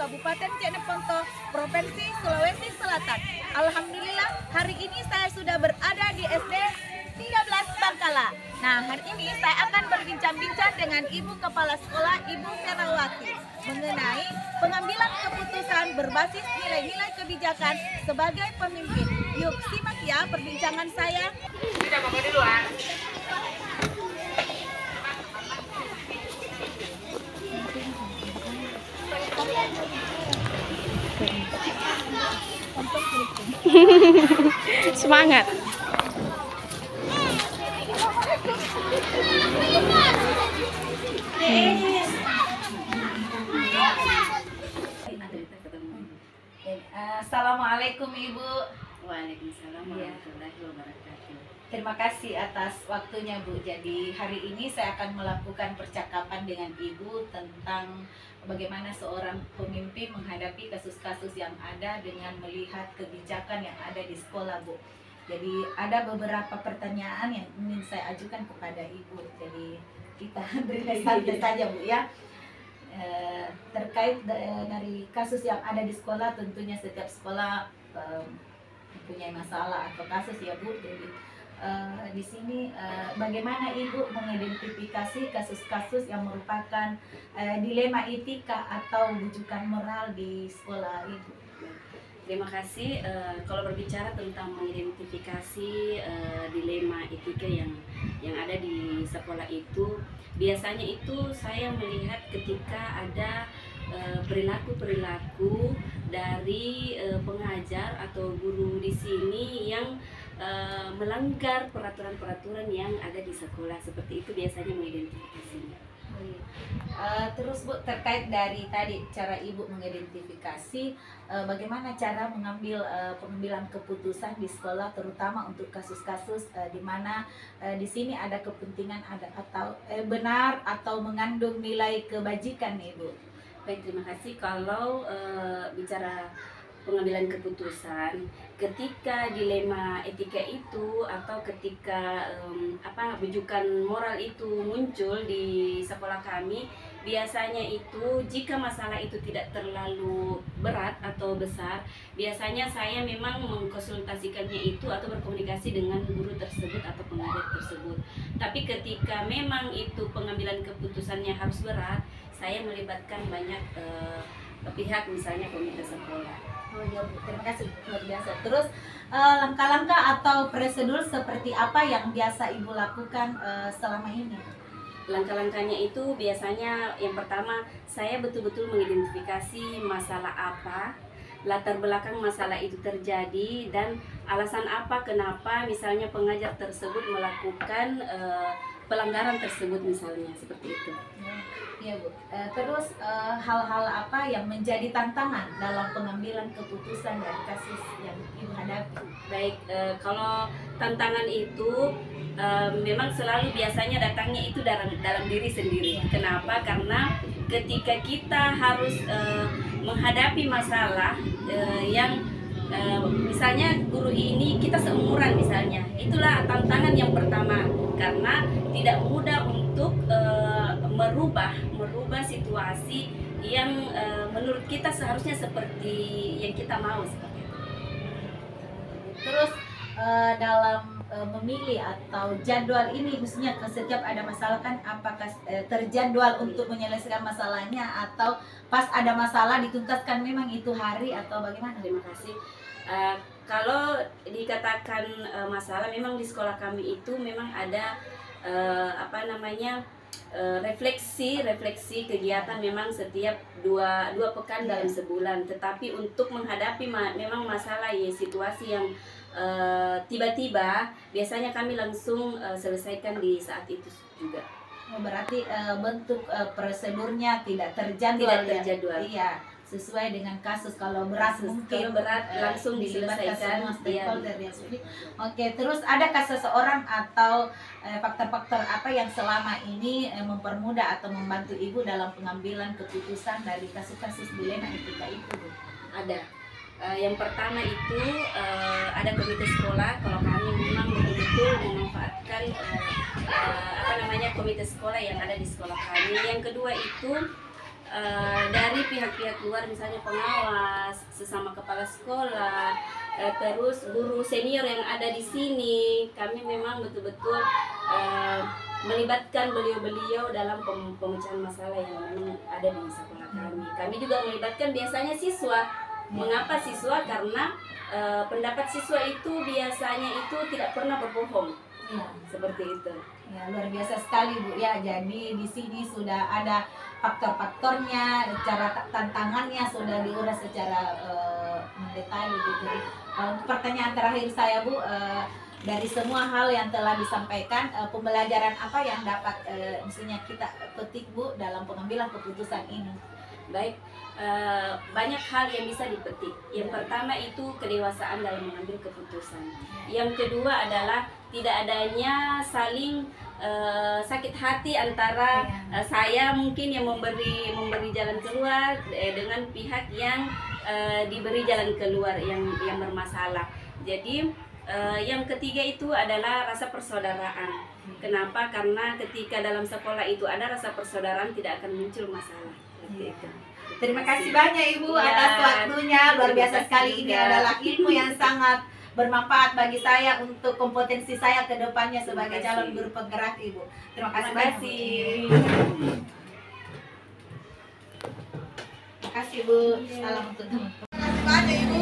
Kabupaten Jeneponto, Provinsi Sulawesi Selatan. Alhamdulillah, hari ini saya sudah berada di SD 13 Bangkala. Nah, hari ini saya akan berbincang-bincang dengan Ibu Kepala Sekolah, Ibu Ferawati, mengenai pengambilan keputusan berbasis nilai-nilai kebijakan sebagai pemimpin. Yuk, simak ya perbincangan saya. Kita mau duluan. Semangat. Assalamualaikum Ibu. Waalaikumsalam warahmatullahi wabarakatuh. Terima kasih atas waktunya Bu. Jadi hari ini saya akan melakukan percakapan dengan Ibu tentang bagaimana seorang pemimpin menghadapi kasus-kasus yang ada dengan melihat kebijakan yang ada di sekolah Bu. Jadi ada beberapa pertanyaan yang ingin saya ajukan kepada Ibu. Jadi kita beri santai saja Bu ya. Terkait dari kasus yang ada di sekolah, tentunya setiap sekolah mempunyai masalah atau kasus ya Bu. Jadi di sini bagaimana Ibu mengidentifikasi kasus-kasus yang merupakan dilema etika atau rujukan moral di sekolah Ibu? Terima kasih. Kalau berbicara tentang mengidentifikasi dilema etika yang ada di sekolah itu, biasanya itu saya melihat ketika ada perilaku-perilaku dari pengajar atau guru di sini yang melanggar peraturan-peraturan yang ada di sekolah. Seperti itu biasanya mengidentifikasinya. Terus Bu, terkait dari tadi cara Ibu mengidentifikasi bagaimana cara mengambil pengambilan keputusan di sekolah, terutama untuk kasus-kasus di mana di sini ada kepentingan ada atau benar atau mengandung nilai kebajikan Ibu. Baik, terima kasih. Kalau bicara pengambilan keputusan, ketika dilema etika itu atau ketika rujukan moral itu muncul di sekolah kami, biasanya itu jika masalah itu tidak terlalu berat atau besar, biasanya saya memang mengkonsultasikannya itu atau berkomunikasi dengan guru tersebut atau pengajar tersebut. Tapi ketika memang itu pengambilan keputusannya harus berat, saya melibatkan banyak pihak, misalnya komite sekolah. Oh ya Bu, terima kasih, luar biasa. Terus langkah-langkah atau prosedur seperti apa yang biasa Ibu lakukan selama ini? Langkah-langkahnya itu biasanya yang pertama, saya betul-betul mengidentifikasi masalah apa, latar belakang masalah itu terjadi, dan alasan apa kenapa misalnya pengajar tersebut melakukan pelanggaran tersebut misalnya, seperti itu. Ya Bu, terus hal-hal apa yang menjadi tantangan dalam pengambilan keputusan dari kasus yang Ibu hadapi? Baik, kalau tantangan itu memang selalu biasanya datangnya itu dalam diri sendiri. Kenapa? Karena ketika kita harus menghadapi masalah yang misalnya guru ini kita seumuran misalnya, itulah tantangan yang pertama, karena tidak mudah untuk merubah situasi yang menurut kita seharusnya seperti yang kita mau, seperti itu. Terus dalam memilih atau jadwal ini, khususnya setiap ada masalah kan, apakah terjadwal untuk menyelesaikan masalahnya atau pas ada masalah dituntaskan memang itu hari atau bagaimana? Terima kasih. Kalau dikatakan masalah, memang di sekolah kami itu memang ada refleksi kegiatan memang setiap dua pekan dalam sebulan. Tetapi untuk menghadapi memang masalah ya, situasi yang tiba-tiba, biasanya kami langsung selesaikan di saat itu juga. Berarti bentuk prosedurnya tidak terjadwal. Iya, sesuai dengan kasus. Kalau berat mungkin berat langsung diselesaikan. Oke, terus adakah seseorang atau faktor-faktor apa yang selama ini mempermudah atau membantu Ibu dalam pengambilan keputusan dari kasus-kasus dilema etika itu, Bu? Ada. Yang pertama itu ada komite sekolah. Kalau kami memang betul-betul memanfaatkan komite sekolah yang ada di sekolah kami. Yang kedua itu dari pihak-pihak luar, misalnya pengawas, sesama kepala sekolah, terus guru senior yang ada di sini, kami memang betul-betul melibatkan beliau-beliau dalam pemecahan masalah yang memang ada di sekolah kami. Kami juga melibatkan biasanya siswa. Mengapa siswa? Karena pendapat siswa itu biasanya itu tidak pernah berbohong. Seperti itu. Ya, luar biasa sekali Bu ya. Jadi di sini sudah ada faktor-faktornya, cara tantangannya sudah diuras secara mendetail gitu. Jadi untuk pertanyaan terakhir saya Bu, dari semua hal yang telah disampaikan, pembelajaran apa yang dapat misalnya kita petik Bu dalam pengambilan keputusan ini? Baik, banyak hal yang bisa dipetik. Yang pertama itu kedewasaan dalam mengambil keputusan. Yang kedua adalah tidak adanya saling sakit hati antara saya mungkin yang memberi jalan keluar dengan pihak yang diberi jalan keluar yang bermasalah. Jadi yang ketiga itu adalah rasa persaudaraan. Kenapa? Karena ketika dalam sekolah itu ada rasa persaudaraan, tidak akan muncul masalah. Terima kasih banyak Ibu atas waktunya, luar biasa sekali. Ini adalah ilmu yang sangat bermanfaat bagi saya untuk kompetensi saya ke depannya sebagai calon guru penggerak Ibu. Terima kasih banyak. Terima kasih Bu. Salam untuk teman-teman. Terima kasih banyak Ibu.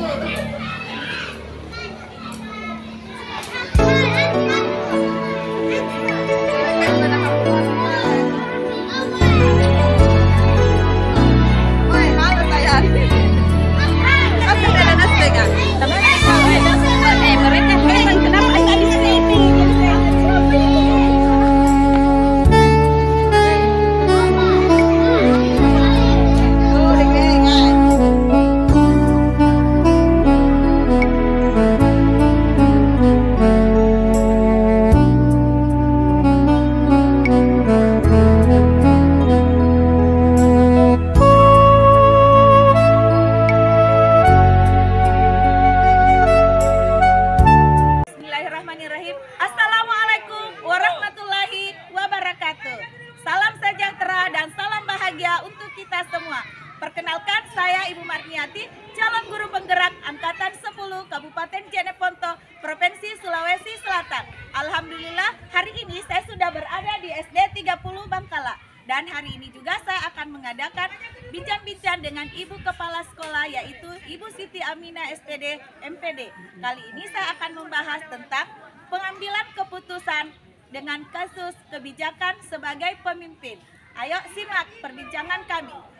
Mereka heran kenapa ada di sini. Perkenalkan, saya Ibu Marniati, calon guru penggerak Angkatan 10 Kabupaten Jeneponto, Provinsi Sulawesi Selatan. Alhamdulillah, hari ini saya sudah berada di SD 30 Bangkala. Dan hari ini juga saya akan mengadakan bincang-bincang dengan Ibu Kepala Sekolah, yaitu Ibu Siti Aminah SPD MPD. Kali ini saya akan membahas tentang pengambilan keputusan dengan kasus kebijakan sebagai pemimpin. Ayo simak perbincangan kami.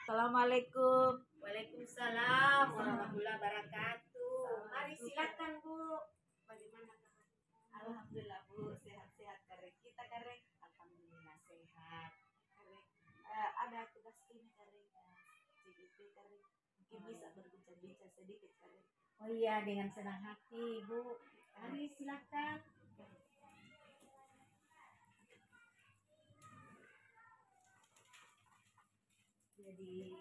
Assalamualaikum. Waalaikumsalam warahmatullahi wabarakatuh. Mari silakan Bu. Bagaimana kabar? Alhamdulillah Bu, sehat-sehat karek. Kita karek, alhamdulillah sehat. Karek ada tugas ini karek, CGP karek. Mungkin bisa berbincang-bincang sedikit karek. Oh iya, dengan senang hati Bu. Mari silakan. Jadi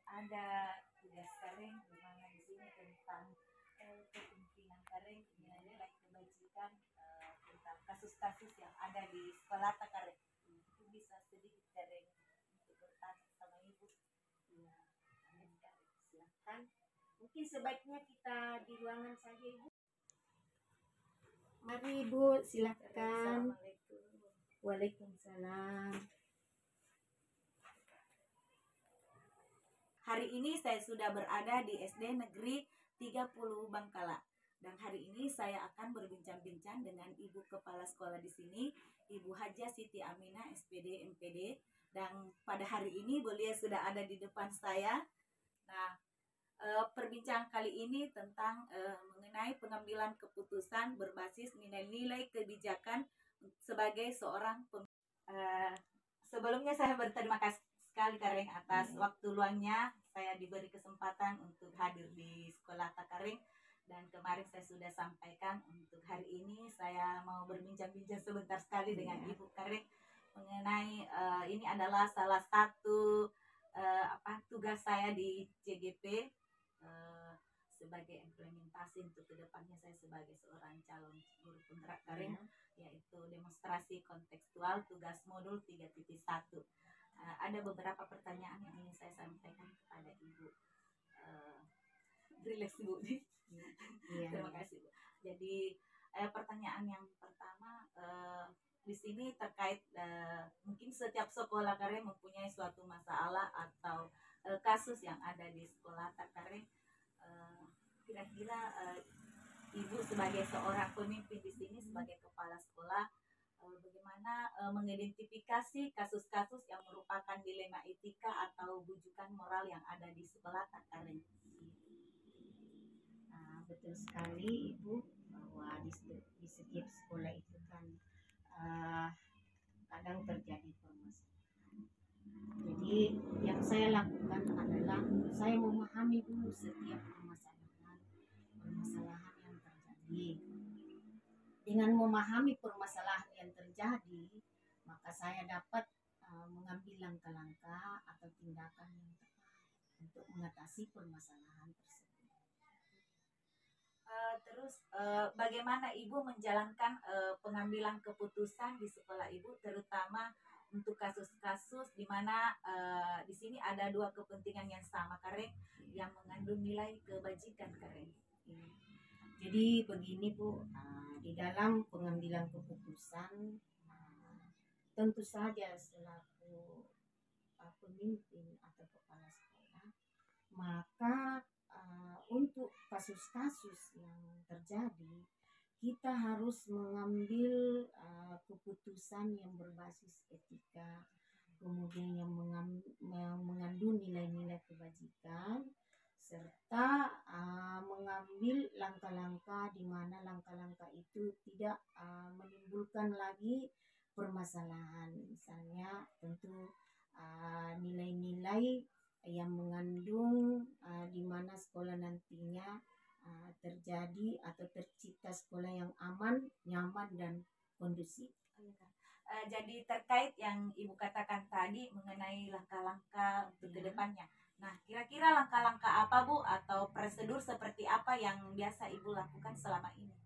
ada tugas kareng di mana di sini tentang kepemimpinan kareng, nilai kebajikan tentang kasus-kasus yang ada di sekolah kareng. Itu bisa sedikit kareng untuk bertanya sama Ibu. Ya, silakan. Mungkin sebaiknya kita di ruangan saja Ibu. Mari Bu, silakan. Waalaikumsalam. Hari ini saya sudah berada di SD Negeri 30 Bangkala. Dan hari ini saya akan berbincang-bincang dengan Ibu Kepala Sekolah di sini, Ibu Hajah Siti Aminah SPD MPD. Dan pada hari ini beliau sudah ada di depan saya. Nah, perbincangan kali ini tentang mengenai pengambilan keputusan berbasis nilai-nilai kebijakan sebagai seorang sebelumnya saya berterima kasih sekali Kareng atas waktu luangnya. Saya diberi kesempatan untuk hadir di sekolah Takareng, dan kemarin saya sudah sampaikan untuk hari ini saya mau berbincang-bincang sebentar sekali dengan Ibu Kareng mengenai ini adalah salah satu tugas saya di CGP sebagai implementasi untuk kedepannya saya sebagai seorang calon guru penggerak Karin, yaitu demonstrasi kontekstual tugas modul 3.1. Ada beberapa pertanyaan yang ingin saya sampaikan kepada Ibu. Relax Bu. Terima kasih Bu. Jadi pertanyaan yang pertama di sini terkait mungkin setiap sekolah Karin mempunyai suatu masalah atau kasus yang ada di sekolah Karin. Kira-kira Ibu sebagai seorang pemimpin di sini sebagai kepala sekolah bagaimana mengidentifikasi kasus-kasus yang merupakan dilema etika atau bujukan moral yang ada di sekolah Karin? Betul sekali Ibu, bahwa di setiap sekolah itu kan kadang terjadi permasalahan. Jadi yang saya lakukan adalah saya memahami dulu setiap permasalahan yang terjadi. Dengan memahami permasalahan yang terjadi, maka saya dapat mengambil langkah-langkah atau tindakan yang tepat untuk mengatasi permasalahan tersebut. Terus bagaimana Ibu menjalankan pengambilan keputusan di sekolah Ibu, terutama untuk kasus-kasus di mana di sini ada dua kepentingan yang sama Karin, yang mengandung nilai kebajikan Karin. Jadi begini Bu, di dalam pengambilan keputusan tentu saja selaku pemimpin atau kepala sekolah, maka untuk kasus-kasus yang terjadi kita harus mengambil keputusan yang berbasis etika, kemudian yang mengandung nilai-nilai kebajikan, serta mengambil langkah-langkah di mana langkah-langkah itu tidak menimbulkan lagi permasalahan. Misalnya tentu nilai-nilai yang mengandung di mana sekolah nantinya terjadi atau tercipta sekolah yang aman, nyaman, dan kondusif. Jadi terkait yang Ibu katakan tadi mengenai langkah-langkah untuk kedepannya. Nah, kira-kira langkah-langkah apa Bu atau prosedur seperti apa yang biasa Ibu lakukan selama ini?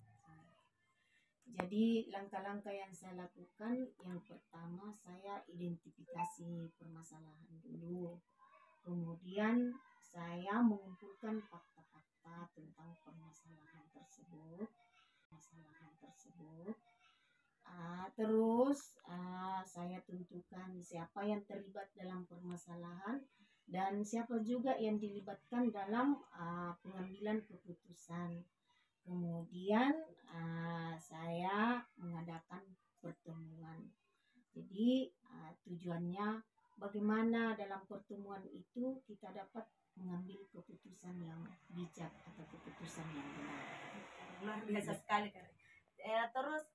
Jadi langkah-langkah yang saya lakukan, yang pertama saya identifikasi permasalahan dulu. Kemudian saya mengumpulkan fakta-fakta tentang permasalahan tersebut. Terus saya tentukan siapa yang terlibat dalam permasalahan dan siapa juga yang dilibatkan dalam pengambilan keputusan. Kemudian saya mengadakan pertemuan. Jadi tujuannya bagaimana dalam pertemuan itu kita dapat mengambil keputusan yang bijak atau keputusan yang benar. Luar biasa sekali Karin. Terus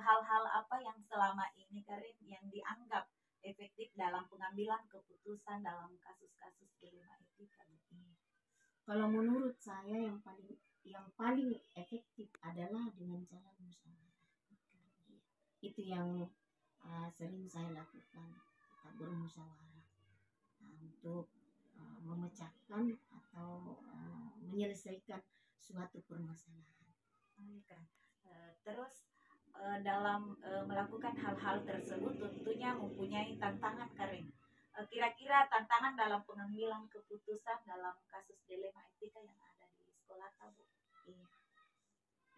hal-hal apa yang selama ini Karin yang dianggap efektif dalam pengambilan keputusan dalam kasus-kasus dilema etika? Kalau menurut saya yang paling efektif adalah dengan cara musyawarah. Itu yang sering saya lakukan. Kita bermusyawarah untuk memecahkan atau menyelesaikan suatu permasalahan. Terus dalam melakukan hal-hal tersebut tentunya mempunyai tantangan Karin. Kira-kira tantangan dalam pengambilan keputusan dalam kasus dilema etika yang ada di sekolah Bu?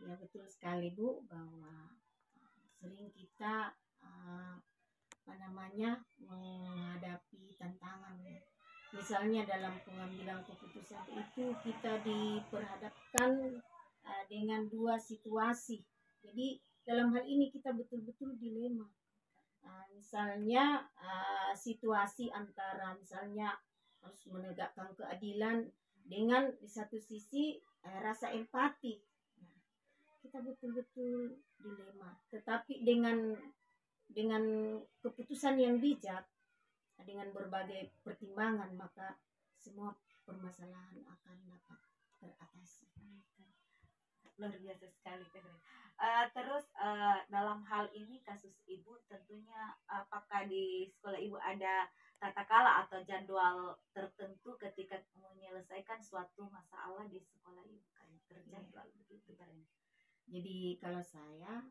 Iya betul sekali Bu, bahwa sering kita menghadapi tantangan. Misalnya dalam pengambilan keputusan itu kita diperhadapkan dengan dua situasi. Jadi dalam hal ini kita betul-betul dilema. Misalnya situasi antara misalnya harus menegakkan keadilan dengan di satu sisi rasa empati. Kita betul-betul dilema. Tetapi dengan keputusan yang bijak, dengan berbagai pertimbangan, maka semua permasalahan akan dapat teratasi. Luar biasa sekali keren. Terus dalam hal ini kasus ibu tentunya apakah di sekolah ibu ada tata kala atau jadwal tertentu ketika menyelesaikan suatu masalah di sekolah ibu kan terjadwal begitu kan? Jadi kalau saya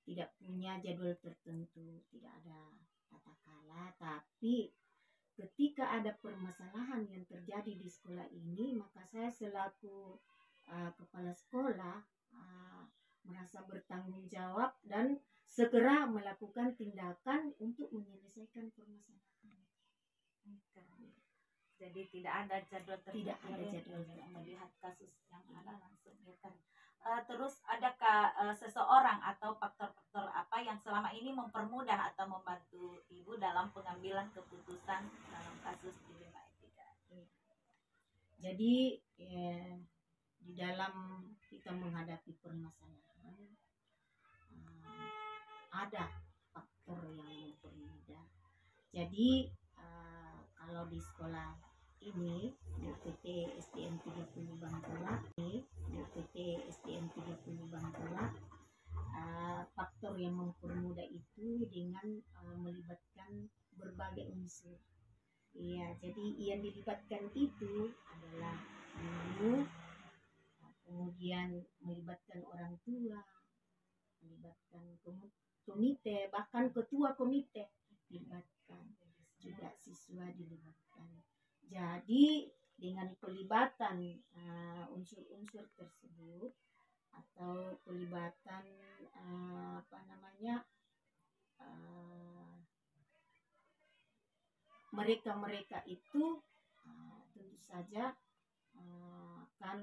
tidak punya jadwal tertentu, tidak ada tata kala, tapi ketika ada permasalahan yang terjadi di sekolah ini, maka saya selaku kepala sekolah merasa bertanggung jawab dan segera melakukan tindakan untuk menyelesaikan permasalahan. Jadi tidak ada jadwal tertentu, Tidak ada jadwal yang melihat kasus yang ada langsung ya kan. Terus adakah seseorang atau faktor-faktor apa yang selama ini mempermudah atau membantu ibu dalam pengambilan keputusan dalam kasus dilema etika? Jadi di dalam kita menghadapi permasalahan ada faktor yang mempermudah. Jadi kalau di sekolah ini DPT SDN 30 Bangkala, faktor yang mempermudah itu dengan melibatkan berbagai unsur. Iya, jadi yang dilibatkan itu adalah guru, kemudian melibatkan orang tua, melibatkan komite, bahkan ketua komite dilibatkan, juga siswa dilibatkan. Jadi dengan pelibatan unsur-unsur tersebut atau pelibatan mereka-mereka itu tentu saja kan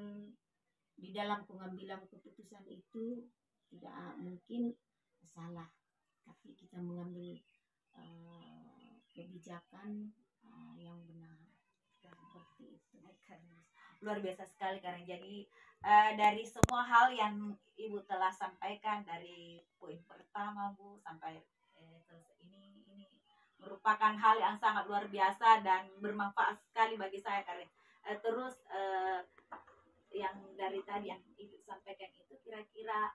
di dalam pengambilan keputusan itu tidak mungkin salah, tapi kita mengambil kebijakan yang benar seperti itu. Luar biasa sekali Karen. Jadi dari semua hal yang ibu telah sampaikan dari poin pertama bu sampai terus ini merupakan hal yang sangat luar biasa dan bermanfaat sekali bagi saya Karen. Terus yang dari tadi yang ibu sampaikan itu kira-kira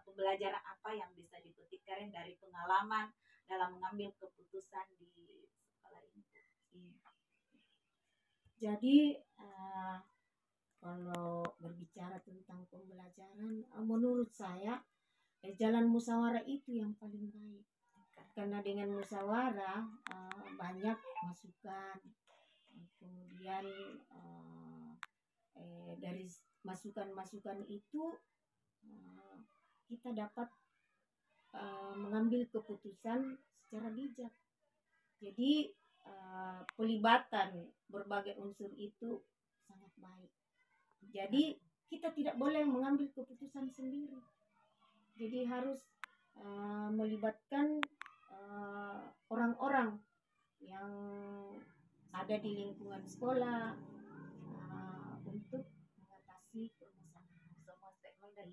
pembelajaran apa yang bisa dipetik Karen dari pengalaman dalam mengambil keputusan di sekolah ini? Jadi kalau berbicara tentang pembelajaran, menurut saya jalan musyawarah itu yang paling baik, karena dengan musyawarah banyak masukan, kemudian dari masukan-masukan itu kita dapat mengambil keputusan secara bijak. Jadi pelibatan berbagai unsur itu sangat baik. Jadi kita tidak boleh mengambil keputusan sendiri. Jadi harus melibatkan orang-orang yang ada di lingkungan sekolah untuk mengatasi permasalahan. Semua stakeholder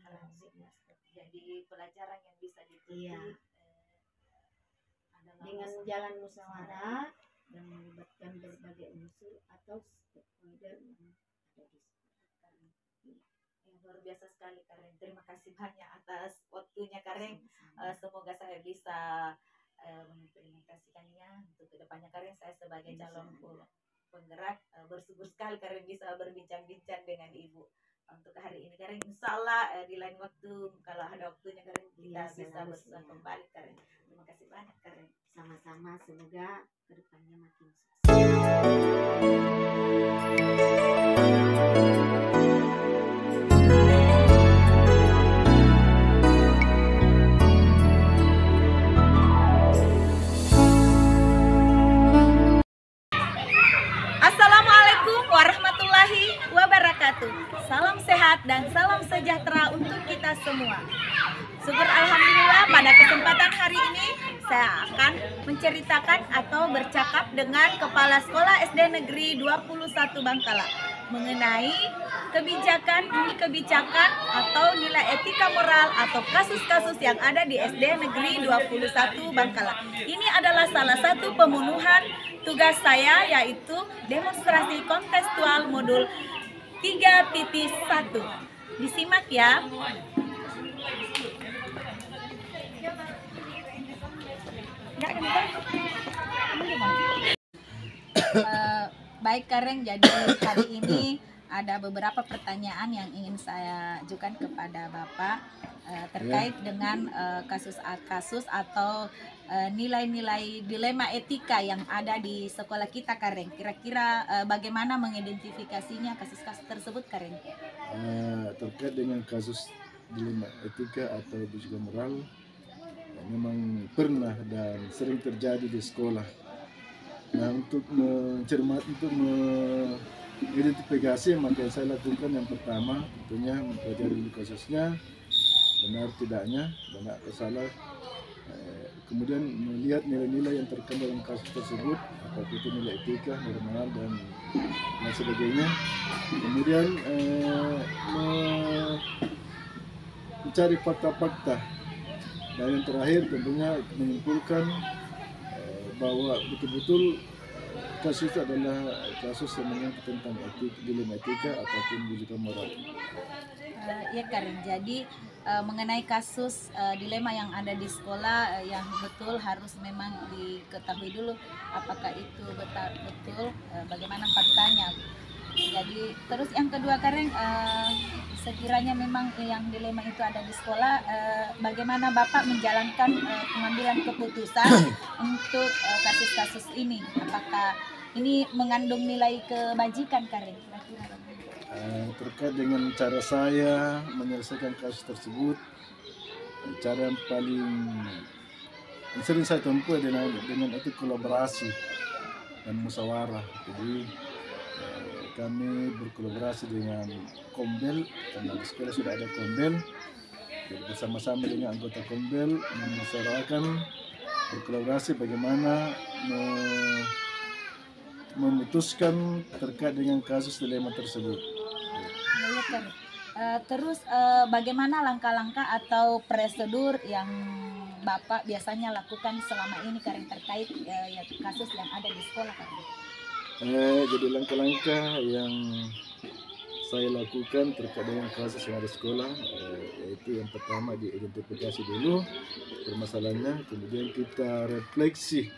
jadi pelajaran yang bisa dipetik dengan jalan musyawarah dan melibatkan berbagai unsur atau stakeholder yang ada di sekolah. Luar biasa sekali Karen. Terima kasih banyak atas waktunya Karen. Semoga saya bisa mengimplementasikannya untuk kedepannya Karen. Saya sebagai calon penggerak bersyukur sekali Karen bisa berbincang-bincang dengan ibu untuk hari ini Karen. Insya Allah di lain waktu kalau ada waktunya Karen kita bisa bersama kembali Karen. Terima kasih banyak Karen. Sama-sama, semoga kedepannya makin sukses. Assalamualaikum warahmatullahi wabarakatuh. Salam sehat dan salam sejahtera untuk kita semua. Syukur alhamdulillah pada kesempatan hari ini saya akan menceritakan atau bercakap dengan Kepala Sekolah SD Negeri 21 Bangkala mengenai kebijakan atau nilai etika moral atau kasus-kasus yang ada di SD Negeri 21 Bangkala. Ini adalah salah satu pemenuhan tugas saya, yaitu demonstrasi kontekstual modul 3.1. Disimak ya. Baik Karen, jadi hari ini ada beberapa pertanyaan yang ingin saya ajukan kepada Bapak terkait dengan kasus-kasus atau nilai-nilai dilema etika yang ada di sekolah kita, Karen. Kira-kira bagaimana mengidentifikasinya kasus-kasus tersebut, Karen? Terkait dengan kasus dilema etika atau juga moral, memang pernah dan sering terjadi di sekolah. Nah, untuk mengidentifikasi, maka yang saya lakukan yang pertama tentunya mempelajari dulu kasusnya, benar tidaknya, benar atau salah. Kemudian melihat nilai-nilai yang terkandung dalam kasus tersebut, apakah itu nilai etika, moral dan lain sebagainya. Kemudian mencari fakta-fakta, dan yang terakhir tentunya menyimpulkan bahwa betul-betul kasus itu adalah kasus yang menyangkut tentang dilema etika ataupun juga moral. Ya Karen, jadi mengenai kasus dilema yang ada di sekolah yang betul harus memang diketahui dulu apakah itu betul bagaimana faktanya. Jadi terus yang kedua Karen, sekiranya memang yang dilema itu ada di sekolah, bagaimana Bapak menjalankan pengambilan keputusan untuk kasus-kasus ini? Apakah ini mengandung nilai kebajikan, Karen? Terkait dengan cara saya menyelesaikan kasus tersebut, cara yang paling sering saya tempuh dengan itu kolaborasi dan musyawarah. Jadi kami berkolaborasi dengan Kombel, karena di sekolah sudah ada Kombel. Jadi bersama-sama dengan anggota Kombel memusyawarahkan, berkolaborasi bagaimana memutuskan terkait dengan kasus dilema tersebut. Terus bagaimana langkah-langkah atau prosedur yang Bapak biasanya lakukan selama ini Karen terkait kasus yang ada di sekolah, Karen? Jadi langkah-langkah yang saya lakukan terkait dengan kasus yang ada di sekolah, yaitu yang pertama diidentifikasi dulu permasalahannya, kemudian kita refleksi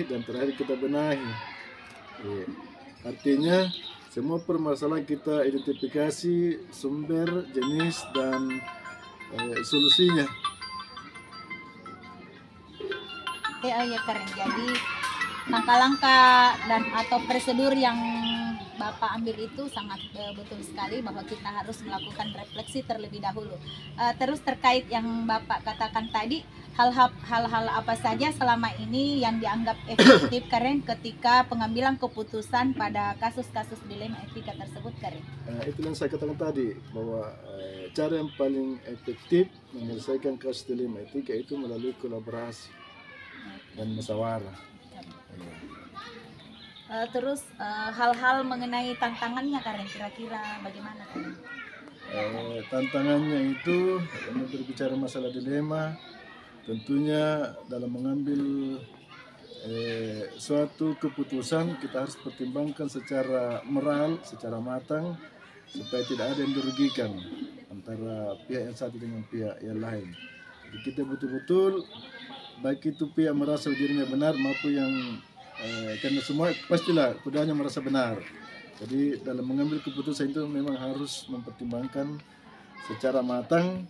dan terakhir kita benahi. Artinya semua permasalahan kita identifikasi sumber, jenis dan solusinya. Ya Karen, jadi langkah-langkah dan atau prosedur yang Bapak ambil itu sangat betul sekali bahwa kita harus melakukan refleksi terlebih dahulu. Terus terkait yang Bapak katakan tadi, hal-hal apa saja selama ini yang dianggap efektif Karen ketika pengambilan keputusan pada kasus-kasus dilema etika tersebut, Karen? Itu yang saya katakan tadi, bahwa cara yang paling efektif menyelesaikan kasus dilema etika itu melalui kolaborasi dan musyawarah. Terus hal-hal mengenai tantangannya Karen, kira-kira bagaimana Karen? Tantangannya itu berbicara masalah dilema, tentunya dalam mengambil suatu keputusan kita harus pertimbangkan secara moral, secara matang, supaya tidak ada yang dirugikan antara pihak yang satu dengan pihak yang lain. Jadi kita betul-betul, baik itu pihak merasa dirinya benar maupun yang karena semua pastilah keduanya merasa benar. Jadi dalam mengambil keputusan itu memang harus mempertimbangkan secara matang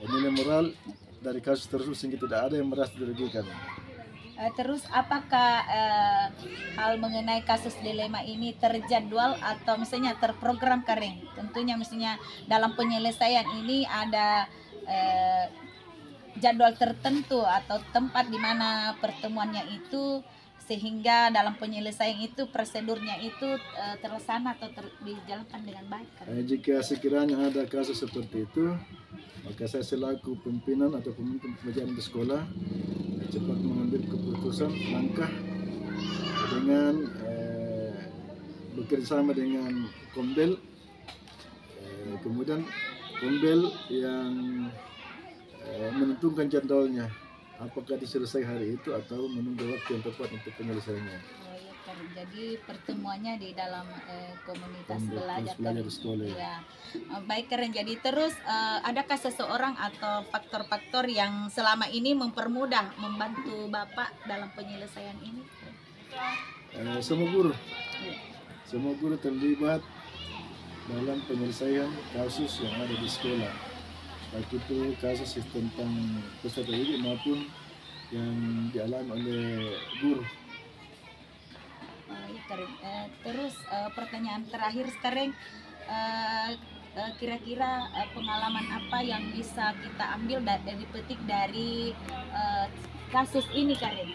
nilai moral dari kasus tersebut sehingga tidak ada yang merasa dirugikan. Terus apakah hal mengenai kasus dilema ini terjadwal atau misalnya terprogram Karen? Tentunya misalnya dalam penyelesaian ini ada jadwal tertentu atau tempat di mana pertemuannya itu, sehingga dalam penyelesaian itu prosedurnya itu terlaksana atau dijalankan dengan baik. Jika sekiranya ada kasus seperti itu, maka saya selaku pimpinan atau pemimpin pelajaran di sekolah cepat mengambil keputusan langkah dengan bekerjasama dengan Kombel, kemudian Kombel yang menentukan jadwalnya apakah diselesaikan hari itu atau menunggu waktu yang tepat untuk penyelesaiannya. Oh, ya, Karen. Jadi pertemuannya di dalam komunitas Komunitas belajar belajar Karen. di sekolah, ya. Ya. Baik Karen. Jadi terus adakah seseorang atau faktor-faktor yang selama ini membantu Bapak dalam penyelesaian ini? Semua guru terlibat dalam penyelesaian kasus yang ada di sekolah, baik itu kasus tentang peserta didik maupun yang dialami oleh guru. Ya, Karen. Terus pertanyaan terakhir sekarang, kira-kira pengalaman apa yang bisa kita ambil dipetik dari kasus ini Karen,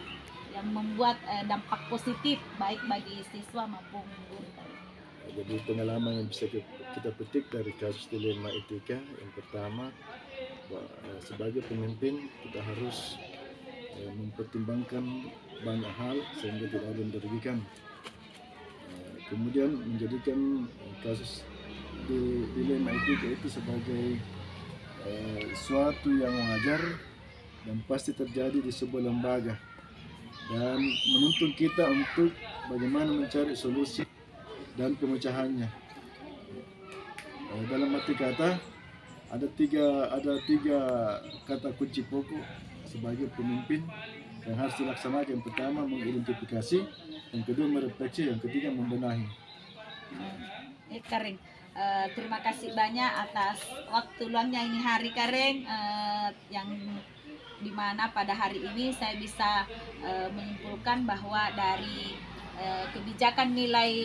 yang membuat dampak positif baik bagi siswa maupun guru Karen? Jadi pengalaman yang bisa kita petik dari kasus dilema etika, yang pertama, sebagai pemimpin kita harus mempertimbangkan banyak hal sehingga tidak ada yang dirugikan. Kemudian menjadikan kasus dilema etika itu sebagai suatu yang wajar dan pasti terjadi di sebuah lembaga, dan menuntun kita untuk bagaimana mencari solusi dan pemecahannya. Dalam arti kata ada tiga kata kunci pokok sebagai pemimpin yang harus dilaksanakan. Yang pertama mengidentifikasi, yang kedua merefleksi, yang ketiga membenahi. Karen, terima kasih banyak atas waktu luangnya ini hari Karen, yang dimana pada hari ini saya bisa menyimpulkan bahwa dari kebijakan nilai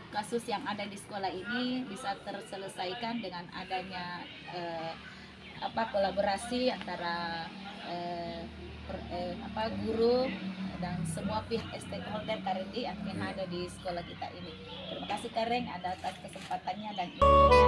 kasus yang ada di sekolah ini bisa terselesaikan dengan adanya kolaborasi antara guru dan semua pihak stakeholder Karen yang ada di sekolah kita ini. Terima kasih Karen atas kesempatannya dan ilmunya.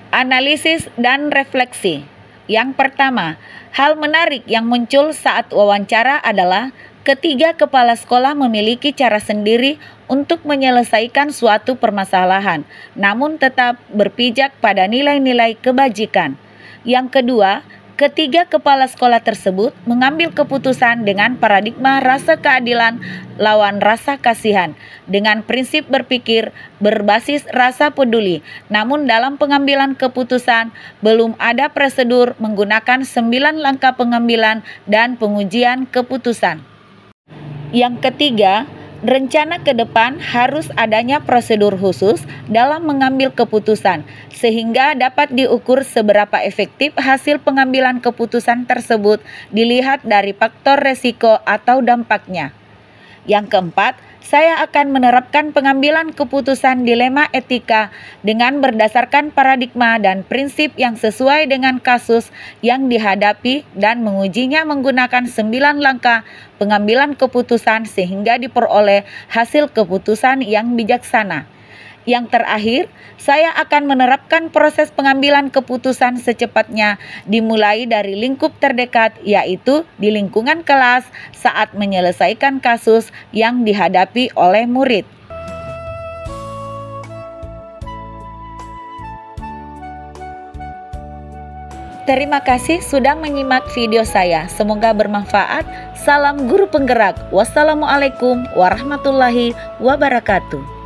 Analisis dan refleksi. Yang pertama, hal menarik yang muncul saat wawancara adalah ketiga kepala sekolah memiliki cara sendiri untuk menyelesaikan suatu permasalahan, namun tetap berpijak pada nilai-nilai kebajikan. Yang kedua, ketiga kepala sekolah tersebut mengambil keputusan dengan paradigma rasa keadilan lawan rasa kasihan, dengan prinsip berpikir berbasis rasa peduli. Namun dalam pengambilan keputusan belum ada prosedur menggunakan 9 langkah pengambilan dan pengujian keputusan. Yang ketiga, rencana ke depan harus adanya prosedur khusus dalam mengambil keputusan, sehingga dapat diukur seberapa efektif hasil pengambilan keputusan tersebut dilihat dari faktor resiko atau dampaknya. Yang keempat, saya akan menerapkan pengambilan keputusan dilema etika dengan berdasarkan paradigma dan prinsip yang sesuai dengan kasus yang dihadapi dan mengujinya menggunakan 9 langkah pengambilan keputusan sehingga diperoleh hasil keputusan yang bijaksana. Yang terakhir, saya akan menerapkan proses pengambilan keputusan secepatnya dimulai dari lingkup terdekat, yaitu di lingkungan kelas saat menyelesaikan kasus yang dihadapi oleh murid. Terima kasih sudah menyimak video saya. Semoga bermanfaat. Salam guru penggerak. Wassalamualaikum warahmatullahi wabarakatuh.